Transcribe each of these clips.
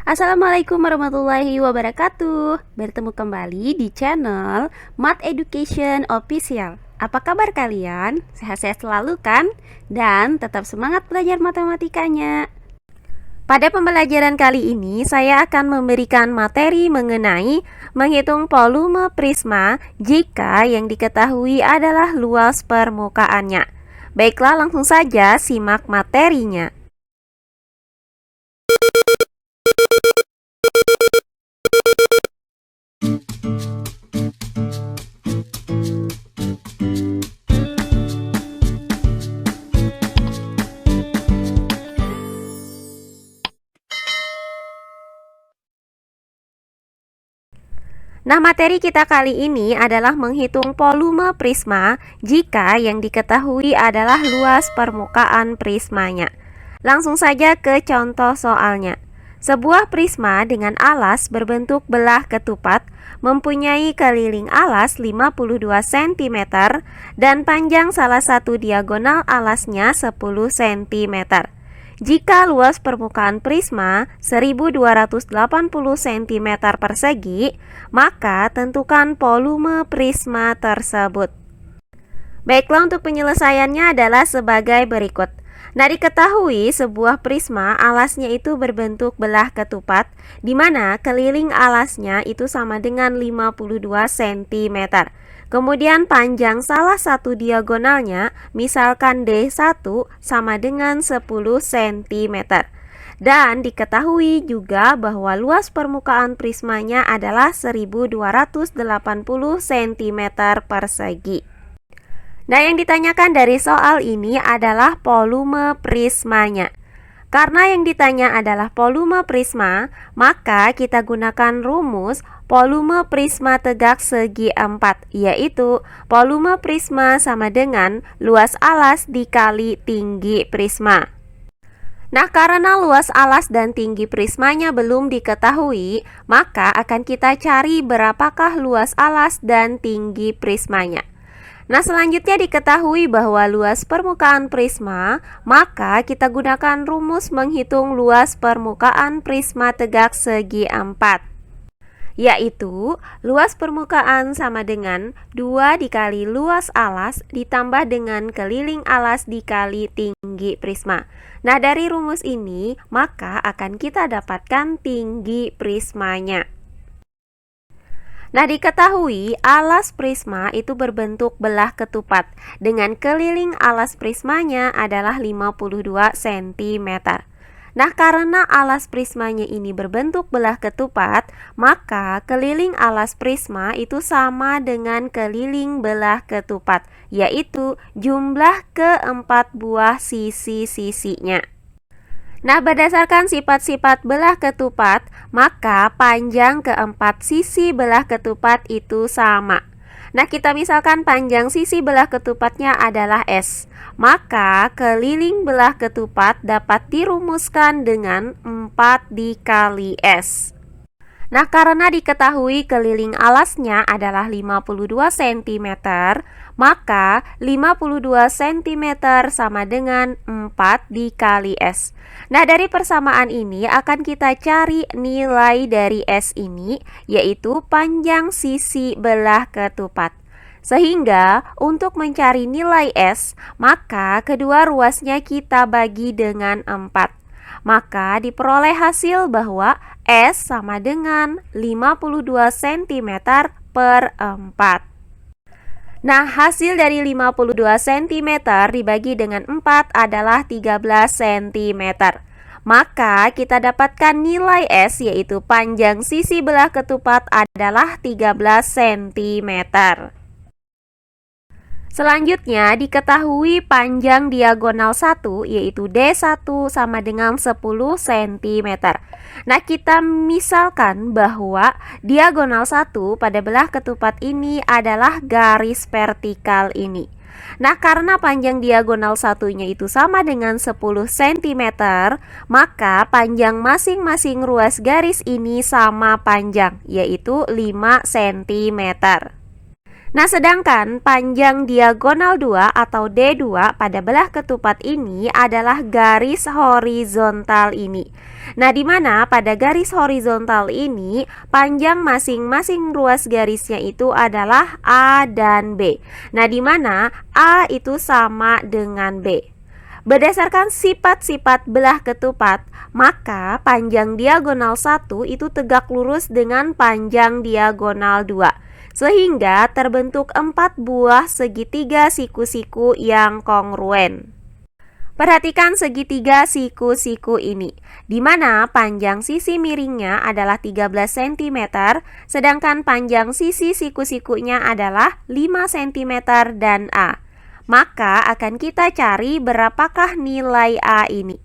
Assalamualaikum warahmatullahi wabarakatuh. Bertemu kembali di channel Math Education Official. Apa kabar kalian? Sehat-sehat selalu kan? Dan tetap semangat belajar matematikanya. Pada pembelajaran kali ini saya akan memberikan materi mengenai menghitung volume prisma jika yang diketahui adalah luas permukaannya. Baiklah, langsung saja simak materinya. Nah, materi kita kali ini adalah menghitung volume prisma jika yang diketahui adalah luas permukaan prismanya. Langsung saja ke contoh soalnya. Sebuah prisma dengan alas berbentuk belah ketupat mempunyai keliling alas 52 cm dan panjang salah satu diagonal alasnya 10 cm. Jika luas permukaan prisma 1280 cm persegi, maka tentukan volume prisma tersebut. Baiklah, untuk penyelesaiannya adalah sebagai berikut. Nah, diketahui sebuah prisma alasnya itu berbentuk belah ketupat, di mana keliling alasnya itu sama dengan 52 cm. Kemudian panjang salah satu diagonalnya, misalkan D1 sama dengan 10 cm. Dan diketahui juga bahwa luas permukaan prismanya adalah 1280 cm persegi. Nah, yang ditanyakan dari soal ini adalah volume prismanya. Karena yang ditanya adalah volume prisma, maka kita gunakan rumus volume prisma tegak segi 4, yaitu volume prisma sama dengan luas alas dikali tinggi prisma. Nah, karena luas alas dan tinggi prismanya belum diketahui, maka akan kita cari berapakah luas alas dan tinggi prismanya. Nah, selanjutnya diketahui bahwa luas permukaan prisma, maka kita gunakan rumus menghitung luas permukaan prisma tegak segi 4, yaitu luas permukaan sama dengan 2 dikali luas alas ditambah dengan keliling alas dikali tinggi prisma. Nah, dari rumus ini maka akan kita dapatkan tinggi prismanya. Nah, diketahui alas prisma itu berbentuk belah ketupat dengan keliling alas prismanya adalah 52 cm. Nah, karena alas prismanya ini berbentuk belah ketupat, maka keliling alas prisma itu sama dengan keliling belah ketupat, yaitu jumlah keempat buah sisi-sisinya. Nah, berdasarkan sifat-sifat belah ketupat, maka panjang keempat sisi belah ketupat itu sama. Nah, kita misalkan panjang sisi belah ketupatnya adalah S, maka keliling belah ketupat dapat dirumuskan dengan 4 dikali S. Nah, karena diketahui keliling alasnya adalah 52 cm, maka 52 cm sama dengan 4 dikali S. Nah, dari persamaan ini akan kita cari nilai dari S ini, yaitu panjang sisi belah ketupat. Sehingga untuk mencari nilai S, maka kedua ruasnya kita bagi dengan 4. Maka diperoleh hasil bahwa S sama dengan 52 cm per 4. Nah, hasil dari 52 cm dibagi dengan 4 adalah 13 cm. Maka kita dapatkan nilai S, yaitu panjang sisi belah ketupat adalah 13 cm. Selanjutnya diketahui panjang diagonal 1 yaitu D1 sama dengan 10 cm. Nah, kita misalkan bahwa diagonal 1 pada belah ketupat ini adalah garis vertikal ini. Nah, karena panjang diagonal satunya itu sama dengan 10 cm, maka panjang masing-masing ruas garis ini sama panjang, yaitu 5 cm. Nah, sedangkan panjang diagonal 2 atau D2 pada belah ketupat ini adalah garis horizontal ini. Nah, di mana pada garis horizontal ini panjang masing-masing ruas garisnya itu adalah A dan B. Nah, di mana A itu sama dengan B. Berdasarkan sifat-sifat belah ketupat, maka panjang diagonal 1 itu tegak lurus dengan panjang diagonal 2, sehingga terbentuk 4 buah segitiga siku-siku yang kongruen. Perhatikan segitiga siku-siku ini, di mana panjang sisi miringnya adalah 13 cm, sedangkan panjang sisi siku-sikunya adalah 5 cm dan A. Maka akan kita cari berapakah nilai A ini.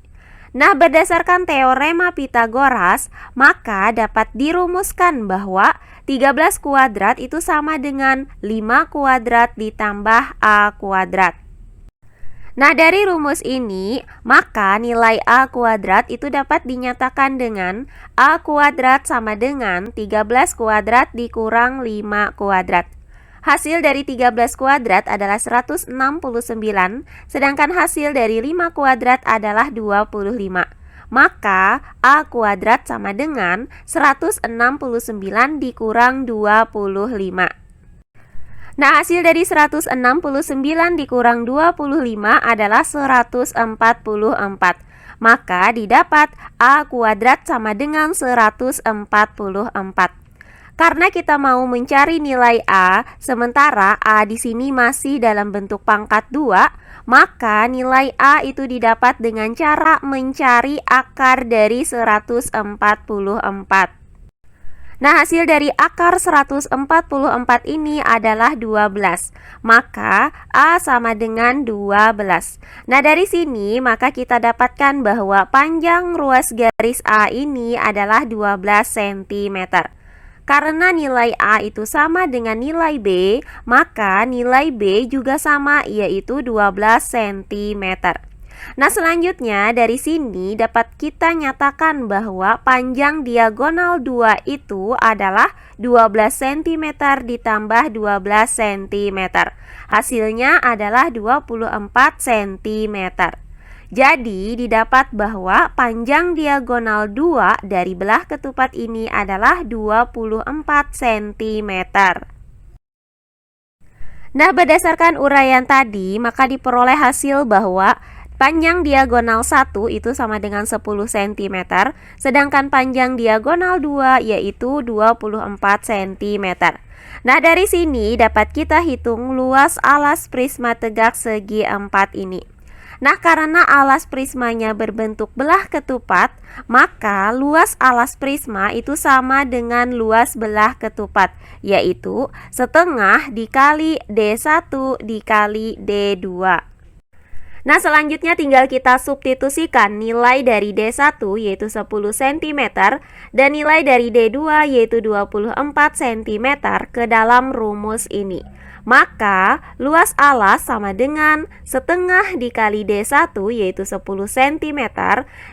Nah, berdasarkan teorema Pitagoras, maka dapat dirumuskan bahwa 13 kuadrat itu sama dengan 5 kuadrat ditambah A kuadrat. Nah, dari rumus ini, maka nilai A kuadrat itu dapat dinyatakan dengan A kuadrat sama dengan 13 kuadrat dikurang 5 kuadrat. Hasil dari 13 kuadrat adalah 169, sedangkan hasil dari 5 kuadrat adalah 25. Maka A kuadrat sama dengan 169 dikurang 25. Nah, hasil dari 169 dikurang 25 adalah 144. Maka didapat A kuadrat sama dengan 144. Karena kita mau mencari nilai A, sementara A di sini masih dalam bentuk pangkat 2, maka nilai A itu didapat dengan cara mencari akar dari 144. Nah, hasil dari akar 144 ini adalah 12. Maka A sama dengan 12. Nah, dari sini maka kita dapatkan bahwa panjang ruas garis A ini adalah 12 cm. Karena nilai A itu sama dengan nilai B, maka nilai B juga sama, yaitu 12 cm. Nah, selanjutnya dari sini dapat kita nyatakan bahwa panjang diagonal 2 itu adalah 12 cm ditambah 12 cm. Hasilnya adalah 24 cm. Jadi didapat bahwa panjang diagonal 2 dari belah ketupat ini adalah 24 cm. Nah, berdasarkan uraian tadi, maka diperoleh hasil bahwa panjang diagonal 1 itu sama dengan 10 cm, sedangkan panjang diagonal 2 yaitu 24 cm. Nah, dari sini dapat kita hitung luas alas prisma tegak segi 4 ini. Nah, karena alas prismanya berbentuk belah ketupat, maka luas alas prisma itu sama dengan luas belah ketupat, yaitu setengah dikali D1 dikali D2. Nah, selanjutnya tinggal kita substitusikan nilai dari D1 yaitu 10 cm dan nilai dari D2 yaitu 24 cm ke dalam rumus ini. Maka luas alas sama dengan setengah dikali D1 yaitu 10 cm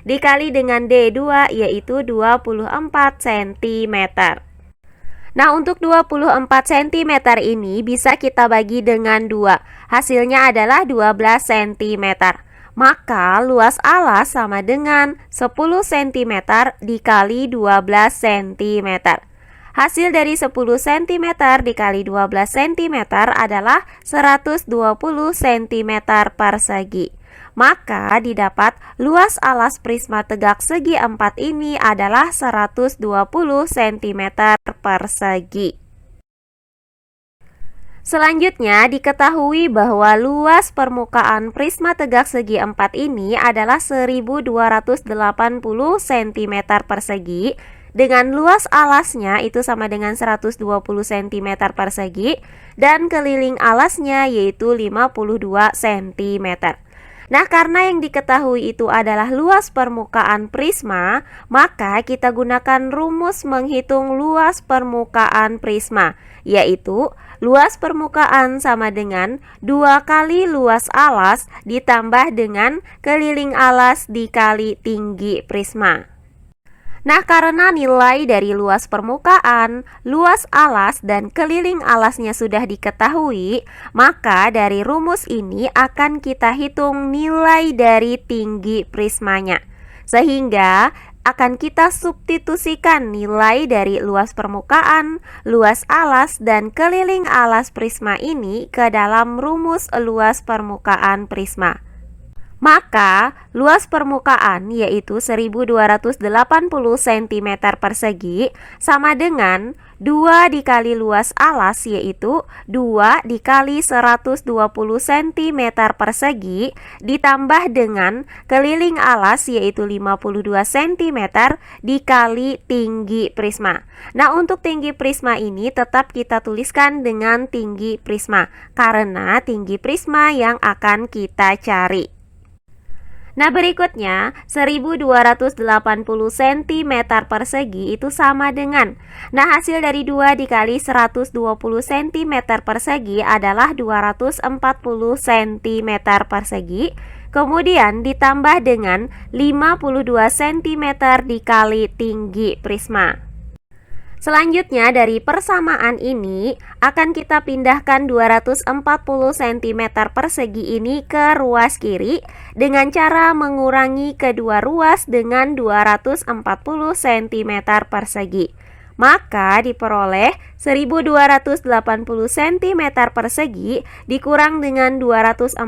dikali dengan D2 yaitu 24 cm. Nah, untuk 24 cm ini bisa kita bagi dengan 2. Hasilnya adalah 12 cm. Maka luas alas sama dengan 10 cm dikali 12 cm. Hasil dari 10 cm dikali 12 cm adalah 120 cm persegi. Maka didapat luas alas prisma tegak segi 4 ini adalah 120 cm persegi. Selanjutnya diketahui bahwa luas permukaan prisma tegak segi 4 ini adalah 1280 cm persegi, dengan luas alasnya itu sama dengan 120 cm persegi dan keliling alasnya yaitu 52 cm. Nah, karena yang diketahui itu adalah luas permukaan prisma, maka kita gunakan rumus menghitung luas permukaan prisma, yaitu luas permukaan sama dengan 2 kali luas alas ditambah dengan keliling alas dikali tinggi prisma. Nah, karena nilai dari luas permukaan, luas alas, dan keliling alasnya sudah diketahui, maka dari rumus ini akan kita hitung nilai dari tinggi prismanya. Sehingga akan kita substitusikan nilai dari luas permukaan, luas alas, dan keliling alas prisma ini ke dalam rumus luas permukaan prisma. Maka luas permukaan yaitu 1280 cm persegi sama dengan 2 dikali luas alas yaitu 2 dikali 120 cm persegi ditambah dengan keliling alas yaitu 52 cm dikali tinggi prisma. Nah, untuk tinggi prisma ini tetap kita tuliskan dengan tinggi prisma karena tinggi prisma yang akan kita cari. Nah, berikutnya 1280 cm persegi itu sama dengan, nah, hasil dari 2 dikali 120 cm persegi adalah 240 cm persegi. Kemudian ditambah dengan 52 cm dikali tinggi prisma. Selanjutnya dari persamaan ini akan kita pindahkan 240 cm persegi ini ke ruas kiri dengan cara mengurangi kedua ruas dengan 240 cm persegi. Maka diperoleh 1280 cm persegi dikurang dengan 240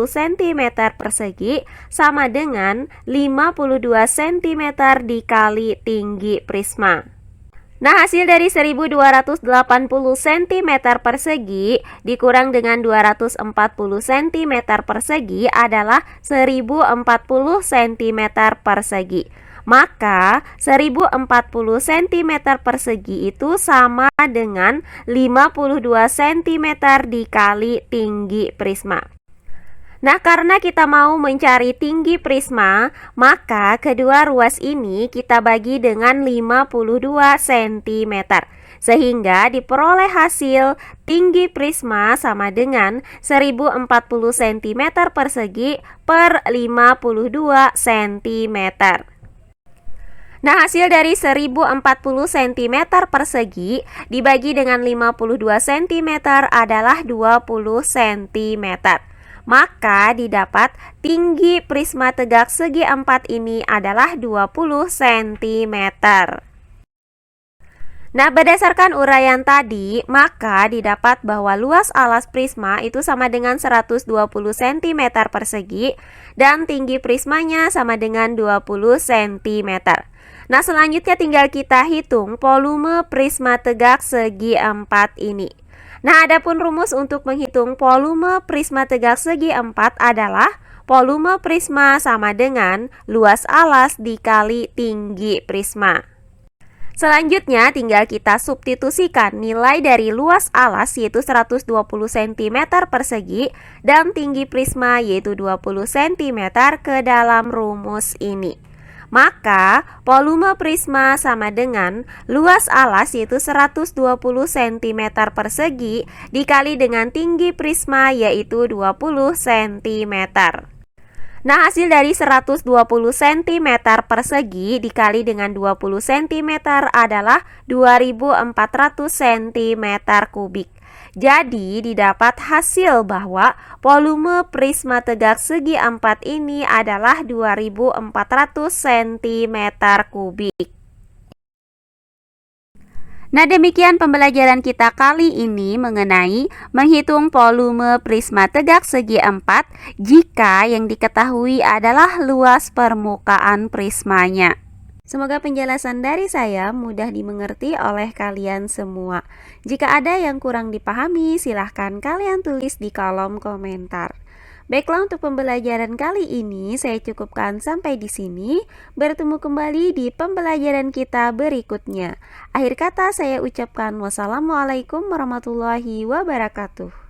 cm persegi sama dengan 52 cm dikali tinggi prisma. Nah, hasil dari 1280 cm persegi dikurang dengan 240 cm persegi adalah 1040 cm persegi. Maka 1040 cm persegi itu sama dengan 52 cm dikali tinggi prisma. Nah, karena kita mau mencari tinggi prisma, maka kedua ruas ini kita bagi dengan 52 cm. Sehingga diperoleh hasil tinggi prisma sama dengan 1040 cm persegi per 52 cm. Nah, hasil dari 1040 cm persegi dibagi dengan 52 cm adalah 20 cm. Maka didapat tinggi prisma tegak segi 4 ini adalah 20 cm. Nah, berdasarkan uraian tadi, maka didapat bahwa luas alas prisma itu sama dengan 120 cm persegi dan tinggi prismanya sama dengan 20 cm. Nah, selanjutnya tinggal kita hitung volume prisma tegak segi 4 ini. Nah, adapun rumus untuk menghitung volume prisma tegak segi 4 adalah volume prisma sama dengan luas alas dikali tinggi prisma. Selanjutnya tinggal kita substitusikan nilai dari luas alas yaitu 120 cm persegi dan tinggi prisma yaitu 20 cm ke dalam rumus ini. Maka volume prisma sama dengan luas alas yaitu 120 cm persegi dikali dengan tinggi prisma yaitu 20 cm. Nah, hasil dari 120 cm persegi dikali dengan 20 cm adalah 2400 cm kubik. Jadi didapat hasil bahwa volume prisma tegak segi 4 ini adalah 2400 cm kubik. Nah, demikian pembelajaran kita kali ini mengenai menghitung volume prisma tegak segi 4 jika yang diketahui adalah luas permukaan prismanya. Semoga penjelasan dari saya mudah dimengerti oleh kalian semua. Jika ada yang kurang dipahami, silahkan kalian tulis di kolom komentar. Baiklah, untuk pembelajaran kali ini saya cukupkan sampai di sini. Bertemu kembali di pembelajaran kita berikutnya. Akhir kata saya ucapkan wassalamualaikum warahmatullahi wabarakatuh.